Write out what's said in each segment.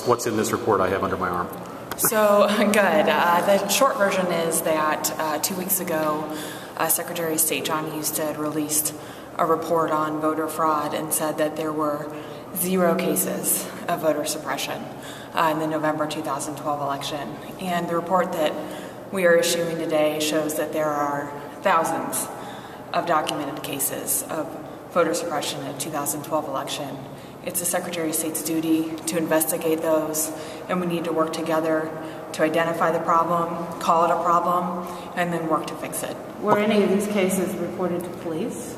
what's in this report I have under my arm? So, good. The short version is that 2 weeks ago, Secretary of State John Husted released a report on voter fraud and said that there were 0 cases of voter suppression in the November 2012 election. And the report that we are issuing today shows that there are thousands of documented cases of voter suppression in the 2012 election. It's the Secretary of State's duty to investigate those, and we need to work together to identify the problem, call it a problem, and then work to fix it. Were any of these cases reported to police?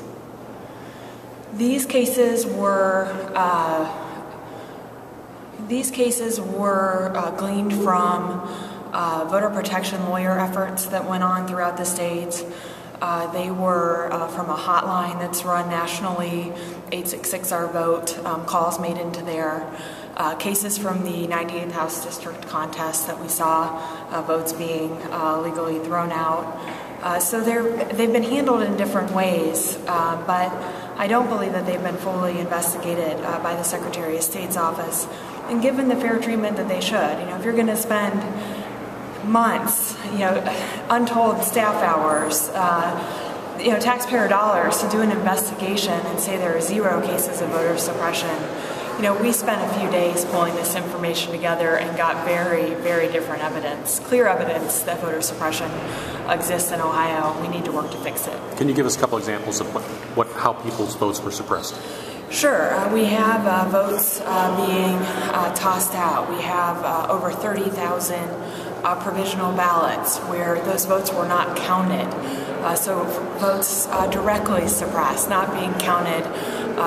These cases were gleaned from voter protection lawyer efforts that went on throughout the state. They were from a hotline that's run nationally, 866-OUR-VOTE, calls made into there. Cases from the 98th House District contest that we saw, votes being legally thrown out. So they've been handled in different ways, but I don't believe that they've been fully investigated by the Secretary of State's office and given the fair treatment that they should. You know, if you're going to spend months, untold staff hours, taxpayer dollars to do an investigation and say there are 0 cases of voter suppression. We spent a few days pulling this information together and got very, very different evidence, clear evidence that voter suppression exists in Ohio. We need to work to fix it. Can you give us a couple examples of how people's votes were suppressed? Sure. We have votes being tossed out. We have over 30,000 provisional ballots where those votes were not counted. So votes directly suppressed, not being counted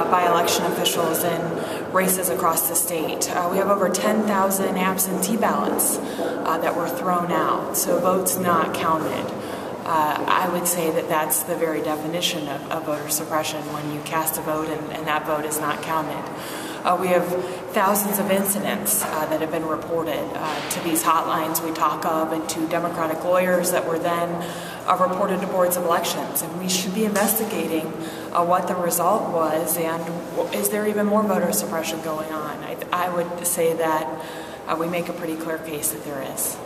by election officials in races across the state. We have over 10,000 absentee ballots that were thrown out, so votes not counted. I would say that that's the very definition of voter suppression, when you cast a vote and that vote is not counted. We have thousands of incidents that have been reported to these hotlines we talk of and to Democratic lawyers that were then reported to boards of elections. And we should be investigating what the result was, and is there even more voter suppression going on? I would say that we make a pretty clear case that there is.